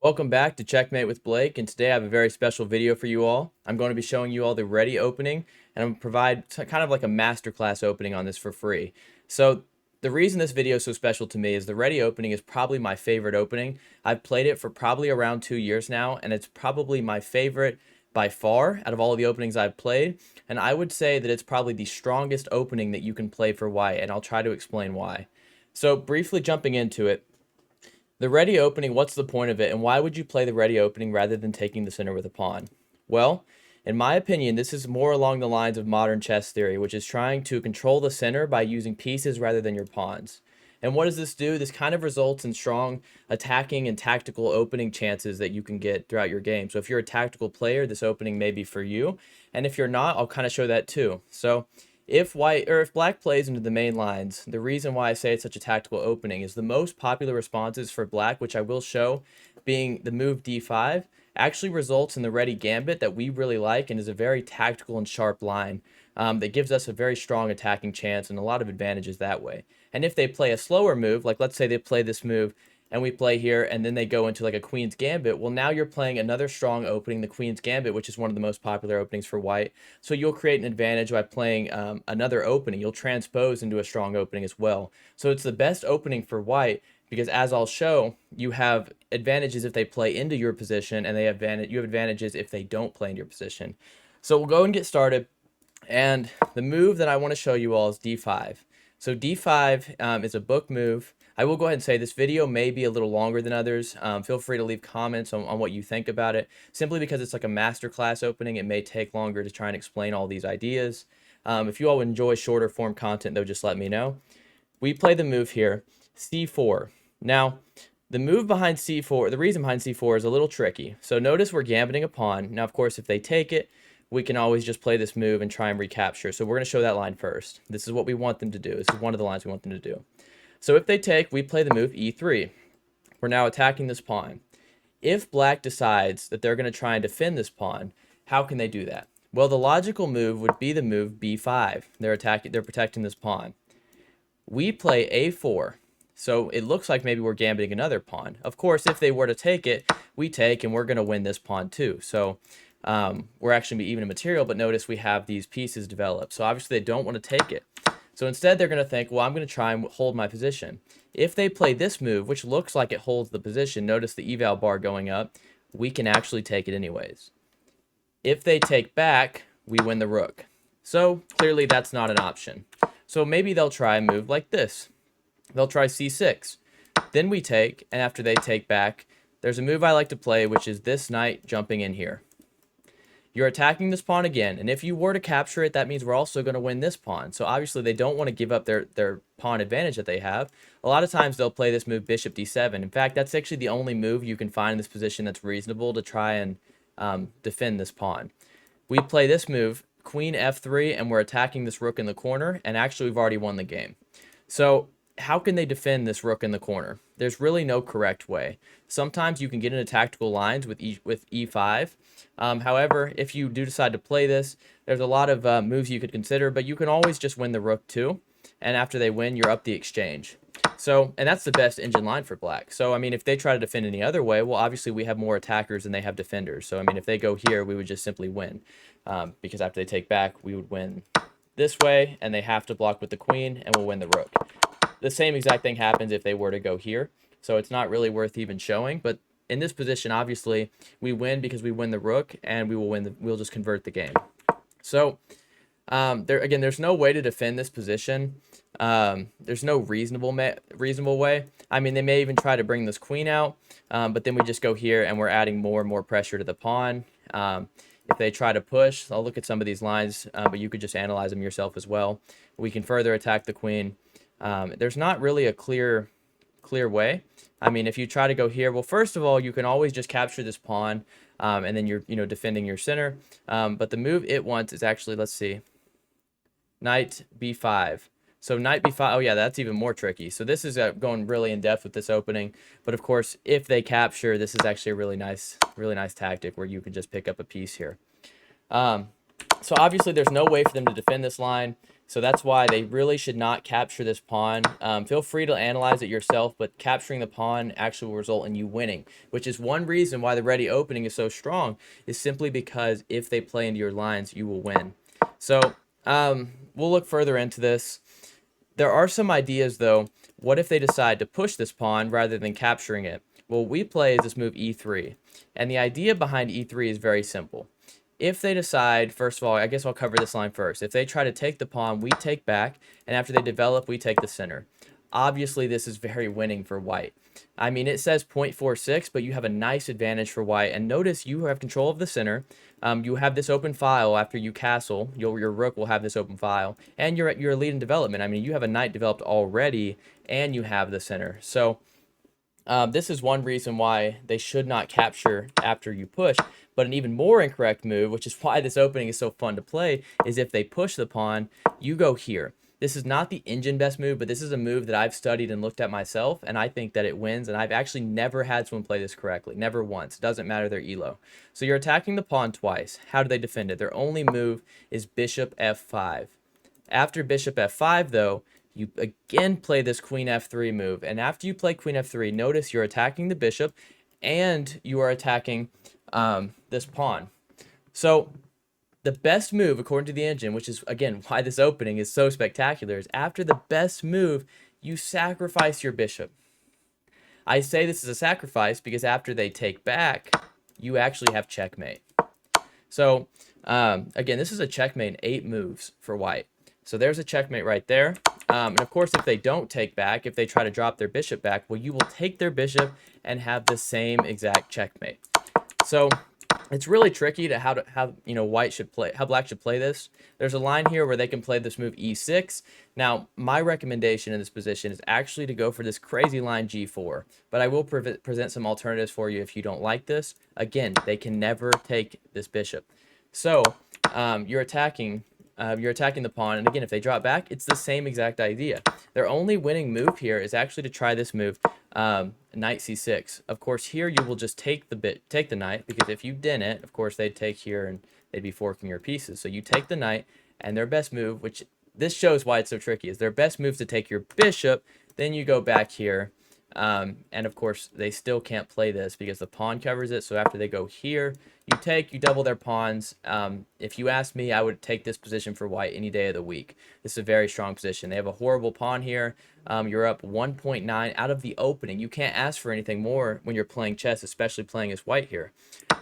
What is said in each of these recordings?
Welcome back to Checkmate with Blake, and today I have a very special video for you all. I'm going to be showing you all the Reti opening, and I'm going to provide kind of like a masterclass opening on this for free. So the reason this video is so special to me is the Reti opening is probably my favorite opening. I've played it for probably around 2 years now, and it's probably my favorite by far out of all of the openings I've played, and I would say that it's probably the strongest opening that you can play for white, and I'll try to explain why. So briefly jumping into it, the Reti opening, what's the point of it, and why would you play the Reti opening rather than taking the center with a pawn? Well, in my opinion, this is more along the lines of modern chess theory, which is trying to control the center by using pieces rather than your pawns. And what does this do? This kind of results in strong attacking and tactical opening chances that you can get throughout your game. So if you're a tactical player, this opening may be for you. And if you're not, I'll kind of show that too. So if black plays into the main lines, the reason why I say it's such a tactical opening is the most popular responses for black, which I will show, being the move d5, actually results in the Reti Gambit that we really like and is a very tactical and sharp line that gives us a very strong attacking chance and a lot of advantages that way. And if they play a slower move, like let's say they play this move and we play here and then they go into like a Queen's Gambit, well, now you're playing another strong opening, the Queen's Gambit, which is one of the most popular openings for white. So you'll create an advantage by playing another opening. You'll transpose into a strong opening as well. So it's the best opening for white because, as I'll show, you have advantages if they play into your position, and you have advantages if they don't play in your position. So we'll go and get started. And the move that I want to show you all is d5. So d5 is a book move. I will go ahead and say this video may be a little longer than others. Feel free to leave comments on what you think about it. Simply because it's like a masterclass opening, it may take longer to try and explain all these ideas. If you all enjoy shorter form content, though, just let me know. We play the move here, c4. Now, the move behind c4, the reason behind c4 is a little tricky. So notice we're gambiting a pawn. Now, of course, if they take it, we can always just play this move and try and recapture. So we're going to show that line first. This is what we want them to do. This is one of the lines we want them to do. So if they take, we play the move e3. We're now attacking this pawn. If black decides that they're going to try and defend this pawn, how can they do that? Well, the logical move would be the move b5. They're protecting this pawn. We play a4. So it looks like maybe we're gambiting another pawn. Of course, if they were to take it, we take, and we're going to win this pawn too. So we're actually going to be even in material, but notice we have these pieces developed. So obviously they don't want to take it. So instead they're going to think, well, I'm going to try and hold my position. If they play this move, which looks like it holds the position, notice the eval bar going up, we can actually take it anyways. If they take back, we win the rook. So clearly that's not an option. So maybe they'll try a move like this. They'll try c6. Then we take, and after they take back, there's a move I like to play, which is this knight jumping in here. You're attacking this pawn again, and if you were to capture it, that means we're also going to win this pawn. So obviously they don't want to give up their pawn advantage that they have. A lot of times they'll play this move bishop d7. In fact, that's actually the only move you can find in this position that's reasonable to try and defend this pawn. We play this move, queen f3, and we're attacking this rook in the corner, and actually we've already won the game. So how can they defend this rook in the corner? There's really no correct way. Sometimes you can get into tactical lines with e5. However, if you do decide to play this, there's a lot of moves you could consider, but you can always just win the rook too. And after they win, you're up the exchange. So, and that's the best engine line for black. So, I mean, if they try to defend any other way, well, obviously we have more attackers than they have defenders. So, I mean, if they go here, we would just simply win. Because after they take back, we would win this way, and they have to block with the queen, and we'll win the rook. The same exact thing happens if they were to go here. So it's not really worth even showing. But in this position, obviously, we win because we win the rook, and we'll just convert the game. So there's no way to defend this position. There's no reasonable way. I mean, they may even try to bring this queen out, but then we just go here, and we're adding more and more pressure to the pawn. If they try to push, I'll look at some of these lines, but you could just analyze them yourself as well. We can further attack the queen. There's not really a clear way. I mean, if you try to go here, well, first of all, you can always just capture this pawn, and then you're defending your center. But the move it wants is actually, let's see, knight b5. So knight b5, oh yeah, that's even more tricky. So this is going really in depth with this opening. But of course, if they capture, this is actually a really nice tactic where you can just pick up a piece here. So obviously there's no way for them to defend this line. So that's why they really should not capture this pawn. Feel free to analyze it yourself, but capturing the pawn actually will result in you winning, which is one reason why the ready opening is so strong, is simply because if they play into your lines, you will win. So we'll look further into this. There are some ideas, though. What if they decide to push this pawn rather than capturing it? Well, we play this move e3, and the idea behind e3 is very simple. If they decide, first of all, I guess I'll cover this line first. If they try to take the pawn, we take back, and after they develop, we take the center. Obviously, this is very winning for white. I mean, it says 0.46, but you have a nice advantage for white. And notice you have control of the center. You have this open file after you castle. Your rook will have this open file. And you're at your lead in development. I mean, you have a knight developed already, and you have the center. So this is one reason why they should not capture after you push. But an even more incorrect move, which is why this opening is so fun to play, is if they push the pawn, you go here. This is not the engine best move, but this is a move that I've studied and looked at myself, and I think that it wins, and I've actually never had someone play this correctly. Never once. Doesn't matter their elo. So you're attacking the pawn twice. How do they defend it? Their only move is bishop f5. After bishop f5, though, you again play this queen f3 move, and after you play queen f3, notice you're attacking the bishop, and you are attacking this pawn. So the best move, according to the engine, which is, again, why this opening is so spectacular, is after the best move, you sacrifice your bishop. I say this is a sacrifice because after they take back, you actually have checkmate. So, again, this is a checkmate in 8 moves for white. So there's a checkmate right there. And of course, if they don't take back, if they try to drop their bishop back, well, you will take their bishop and have the same exact checkmate. So it's really tricky to how white should play, how black should play this. There's a line here where they can play this move e6. Now, my recommendation in this position is actually to go for this crazy line g4, but I will present some alternatives for you if you don't like this. Again, they can never take this bishop. So you're attacking the pawn, and again, if they drop back, it's the same exact idea. Their only winning move here is actually to try this move, knight c6. Of course, here you will just take the knight, because if you didn't, of course, they'd take here and they'd be forking your pieces. So you take the knight, and their best move, which this shows why it's so tricky, is their best move to take your bishop. Then you go back here, and of course, they still can't play this because the pawn covers it. So after they go here, you double their pawns. If you ask me, I would take this position for white any day of the week. This is a very strong position. They have a horrible pawn here. You're up 1.9 out of the opening. You can't ask for anything more when you're playing chess, especially playing as white here.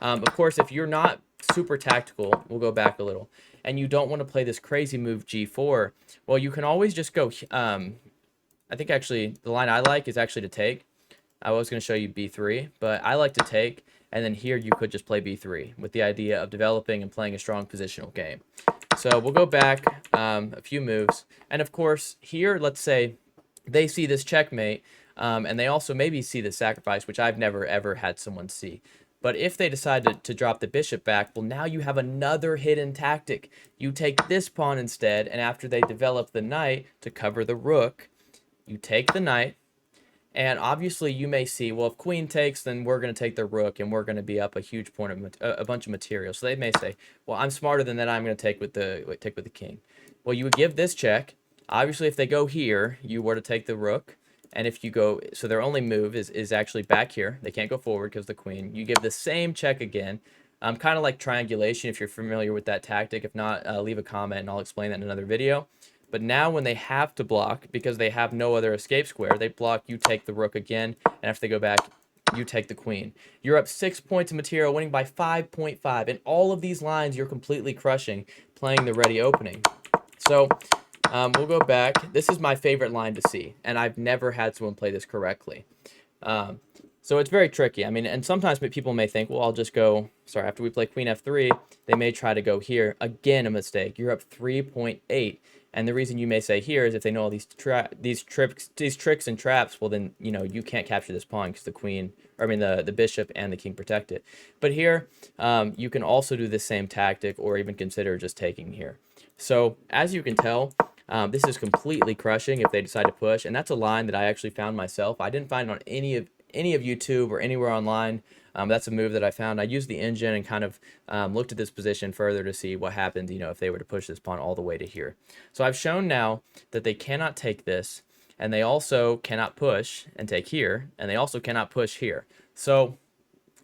Of course, if you're not super tactical, we'll go back a little, and you don't want to play this crazy move g4, well, you can always just go, I think actually the line I like is actually to take. I was going to show you b3, but I like to take, and then here you could just play b3 with the idea of developing and playing a strong positional game. So we'll go back a few moves, and of course here, let's say they see this checkmate, and they also maybe see the sacrifice, which I've never ever had someone see. But if they decide to drop the bishop back, well, now you have another hidden tactic. You take this pawn instead, and after they develop the knight to cover the rook, you take the knight, and obviously you may see, well, if queen takes, then we're going to take the rook, and we're going to be up a huge point of a bunch of material. So they may say, well, I'm smarter than that. I'm going to take with the king. Well, you would give this check. Obviously, if they go here, you were to take the rook. And if you go, so their only move is actually back here. They can't go forward because the queen. You give the same check again. Kind of like triangulation, if you're familiar with that tactic. If not, leave a comment and I'll explain that in another video. But now when they have to block, because they have no other escape square, they block, you take the rook again, and after they go back, you take the queen. You're up 6 points of material, winning by 5.5. And all of these lines you're completely crushing, playing the ready opening. So we'll go back. This is my favorite line to see, and I've never had someone play this correctly. So it's very tricky. I mean, and sometimes people may think, well, I'll just go, sorry, after we play queen f3, they may try to go here. Again, a mistake. You're up 3.8. And the reason you may say here is if they know all these tricks and traps, well, then, you can't capture this pawn because the bishop and the king protect it. But here, you can also do the same tactic or even consider just taking here. So as you can tell, this is completely crushing if they decide to push. And that's a line that I actually found myself. I didn't find it on any of YouTube or anywhere online. That's a move that I found. I used the engine and kind of looked at this position further to see what happened, if they were to push this pawn all the way to here. So I've shown now that they cannot take this, and they also cannot push and take here, and they also cannot push here. So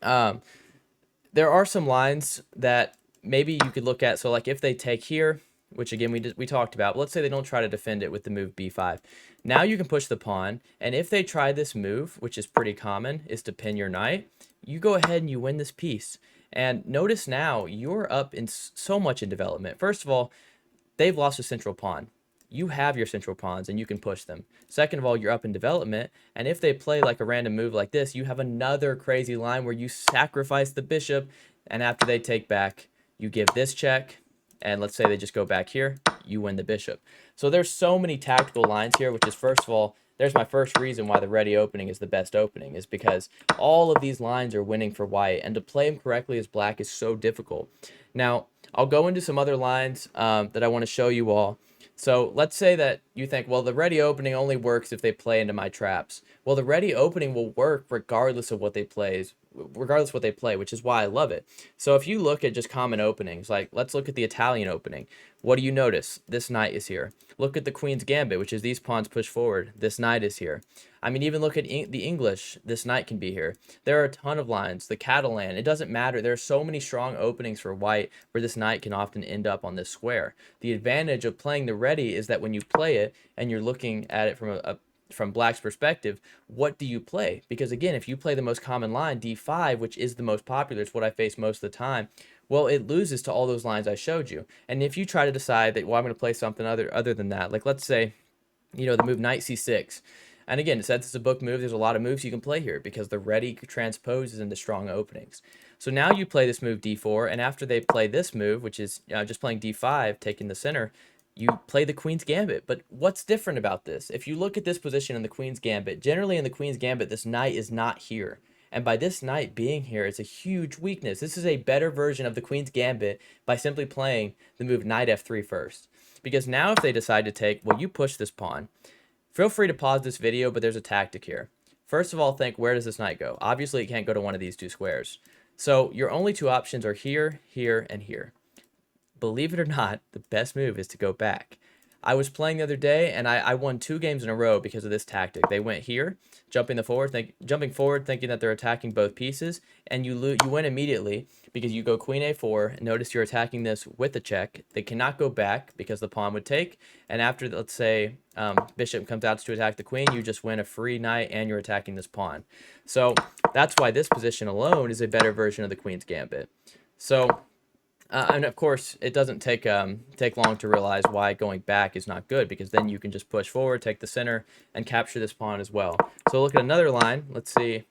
there are some lines that maybe you could look at. So like if they take here, which again we talked about, but let's say they don't try to defend it with the move b5. Now you can push the pawn, and if they try this move, which is pretty common, is to pin your knight, you go ahead and you win this piece. And notice now you're up in so much in development. First of all, they've lost a central pawn. You have your central pawns and you can push them. Second of all, you're up in development, and if they play like a random move like this, you have another crazy line where you sacrifice the bishop, and after they take back, you give this check, and let's say they just go back here, you win the bishop. So there's so many tactical lines here, which is, first of all, there's my first reason why the ready opening is the best opening, is because all of these lines are winning for white, and to play them correctly as black is so difficult. Now, I'll go into some other lines that I want to show you all. So let's say that you think, well, the ready opening only works if they play into my traps. Well, the ready opening will work regardless of what they play, which is why I love it. So if you look at just common openings, like let's look at the Italian opening. What do you notice? This knight is here. Look at the Queen's Gambit, which is these pawns push forward. This knight is here. I mean, even look at the English. This knight can be here. There are a ton of lines. The Catalan, it doesn't matter. There are so many strong openings for white where this knight can often end up on this square. The advantage of playing the ready is that when you play it and you're looking at it from black's perspective, what do you play? Because again, if you play the most common line, d5, which is the most popular, it's what I face most of the time, well, it loses to all those lines I showed you. And if you try to decide that, well, I'm going to play something other than that, like let's say, the move knight c6. And again, since it's a book move, there's a lot of moves you can play here because the ready transposes into strong openings. So now you play this move d4, and after they play this move, which is just playing d5, taking the center, you play the Queen's Gambit. But what's different about this? If you look at this position in the Queen's Gambit, generally in the Queen's Gambit, this knight is not here. And by this knight being here, it's a huge weakness. This is a better version of the Queen's Gambit by simply playing the move knight f3 first. Because now if they decide to take, well, you push this pawn. Feel free to pause this video, but there's a tactic here. First of all, think, where does this knight go? Obviously, it can't go to one of these two squares. So your only two options are here, here, and here. Believe it or not, the best move is to go back. I was playing the other day, and I won 2 games in a row because of this tactic. They went here, jumping forward, thinking that they're attacking both pieces, and you win immediately because you go queen a4. Notice you're attacking this with a check. They cannot go back because the pawn would take, and after, let's say, bishop comes out to attack the queen, you just win a free knight, and you're attacking this pawn. So that's why this position alone is a better version of the Queen's Gambit. So and of course, it doesn't take long to realize why going back is not good, because then you can just push forward, take the center, and capture this pawn as well. So look at another line. Let's see.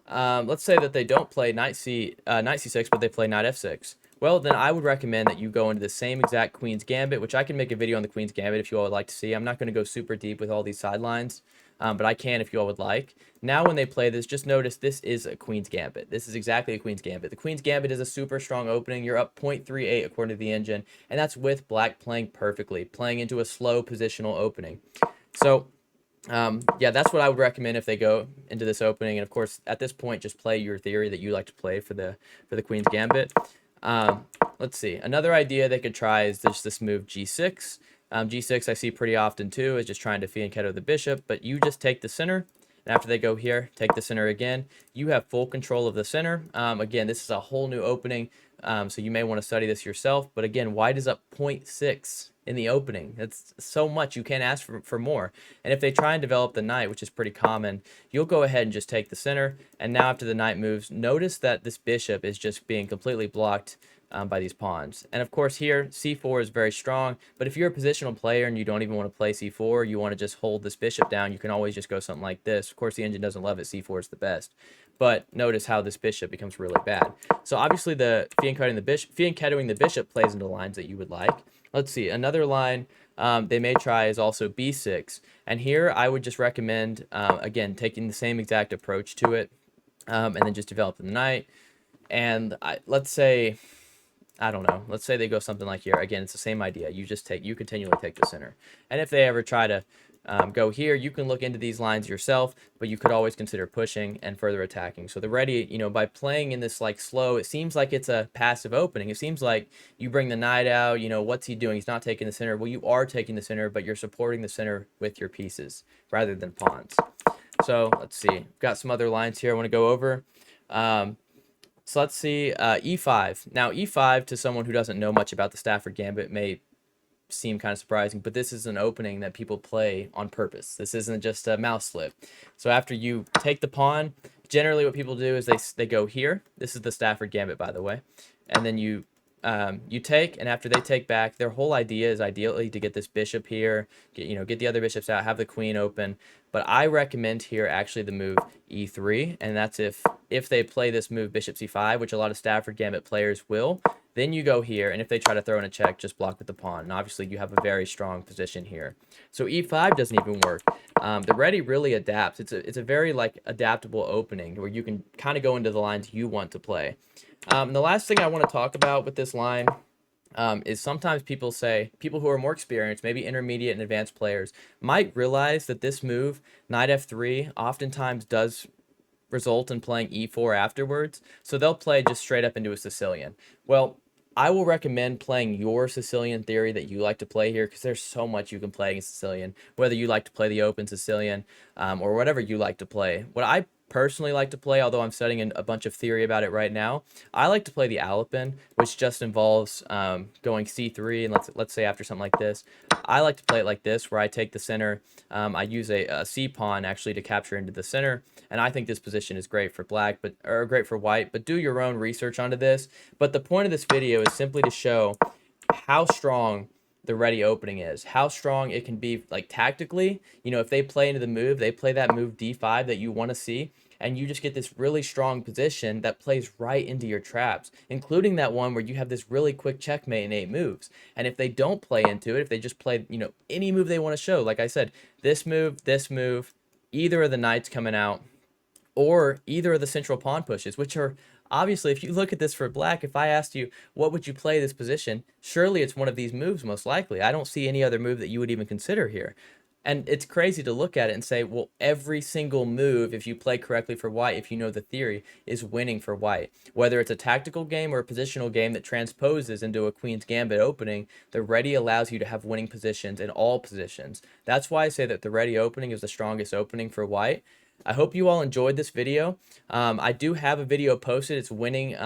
Let's say that they don't play knight c6, but they play knight f6. Well, then I would recommend that you go into the same exact Queen's Gambit, which I can make a video on the Queen's Gambit if you all would like to see. I'm not going to go super deep with all these sidelines, but I can if you all would like. Now when they play this, just notice this is a Queen's Gambit. This is exactly a Queen's Gambit. The Queen's Gambit is a super strong opening. You're up 0.38 according to the engine, and that's with black playing perfectly, playing into a slow positional opening. So yeah, that's what I would recommend if they go into this opening. And of course, at this point, just play your theory that you like to play for the Queen's Gambit. Let's see. Another idea they could try is just this move g6. G6 I see pretty often too, is just trying to fianchetto the bishop, but you just take the center, and after they go here, take the center again. You have full control of the center. Again, this is a whole new opening, so you may want to study this yourself, but again, white is up 0.6 in the opening. That's so much. You can't ask for more. And if they try and develop the knight, which is pretty common, you'll go ahead and just take the center, and now after the knight moves, notice that this bishop is just being completely blocked by these pawns. And of course here, c4 is very strong, but if you're a positional player and you don't even want to play c4, you want to just hold this bishop down, you can always just go something like this. Of course, the engine doesn't love it. c4 is the best. But notice how this bishop becomes really bad. So obviously the fianchettoing the bishop plays into lines that you would like. Let's see, another line they may try is also b6. And here I would just recommend, again, taking the same exact approach to it, and then just develop the knight. And let's say, I don't know, let's say they go something like here. Again, it's the same idea. You continually take the center. And if they ever try to go here. You can look into these lines yourself, but you could always consider pushing and further attacking. So the ready, by playing in this like slow, it seems like it's a passive opening. It seems like you bring the knight out, what's he doing? He's not taking the center. Well, you are taking the center, but you're supporting the center with your pieces rather than pawns. So let's see. Got some other lines here I want to go over. So let's see, e5. Now e5 to someone who doesn't know much about the Stafford Gambit may seem kind of surprising, but this is an opening that people play on purpose. This isn't just a mouse slip. So after you take the pawn, generally what people do is they go here. This is the Stafford Gambit, by the way. And then you take, and after they take back, their whole idea is ideally to get this bishop here, get the other bishops out, have the queen open. But I recommend here actually the move e3, and that's if they play this move bishop c5, which a lot of Stafford Gambit players will. Then you go here, and if they try to throw in a check, just block with the pawn. And obviously, you have a very strong position here. So e5 doesn't even work. The ready really adapts. It's a very like adaptable opening where you can kind of go into the lines you want to play. The last thing I want to talk about with this line is sometimes people who are more experienced, maybe intermediate and advanced players, might realize that this move, knight f3, oftentimes does result in playing e4 afterwards. So they'll play just straight up into a Sicilian. Well, I will recommend playing your Sicilian theory that you like to play here because there's so much you can play in Sicilian, whether you like to play the open Sicilian or whatever you like to play. What I personally like to play, although I'm studying a bunch of theory about it right now, I like to play the Alpin, which just involves going c3, and let's say after something like this, I like to play it like this, where I take the center. I use a c pawn actually to capture into the center, and I think this position is great for black, or great for white. But do your own research onto this. But the point of this video is simply to show how strong the ready opening is, how strong it can be like tactically. If they play into the move, they play that move d5 that you want to see, and you just get this really strong position that plays right into your traps, including that one where you have this really quick checkmate in 8 moves. And if they don't play into it, if they just play, any move they want to show, like I said, this move, either of the knights coming out, or either of the central pawn pushes, which are obviously, if you look at this for black, if I asked you, what would you play this position? Surely it's one of these moves, most likely. I don't see any other move that you would even consider here. And it's crazy to look at it and say, well, every single move, if you play correctly for white, if you know the theory, is winning for white. Whether it's a tactical game or a positional game that transposes into a Queen's Gambit opening, the ready allows you to have winning positions in all positions. That's why I say that the ready opening is the strongest opening for white. I hope you all enjoyed this video. I do have a video posted. It's winning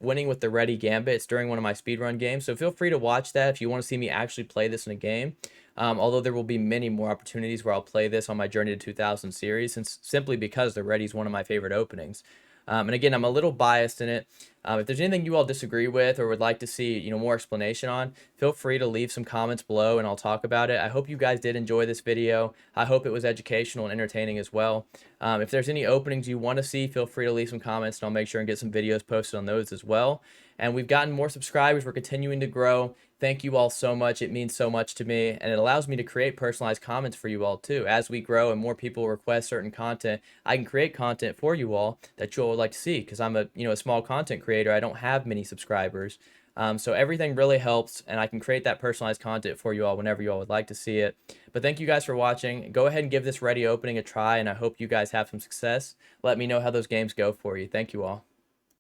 with the Ready Gambit. It's during one of my speedrun games, so feel free to watch that if you want to see me actually play this in a game. Although there will be many more opportunities where I'll play this on my Journey to 2000 series, simply because the Ready is one of my favorite openings. And again, I'm a little biased in it. If there's anything you all disagree with or would like to see, more explanation on, feel free to leave some comments below and I'll talk about it. I hope you guys did enjoy this video. I hope it was educational and entertaining as well. If there's any openings you want to see, feel free to leave some comments and I'll make sure and get some videos posted on those as well. And we've gotten more subscribers. We're continuing to grow. Thank you all so much. It means so much to me, and it allows me to create personalized comments for you all too. As we grow and more people request certain content, I can create content for you all that you all would like to see, because I'm a small content creator. I don't have many subscribers. So everything really helps, and I can create that personalized content for you all whenever you all would like to see it. But thank you guys for watching. Go ahead and give this Ready opening a try, and I hope you guys have some success. Let me know how those games go for you. Thank you all.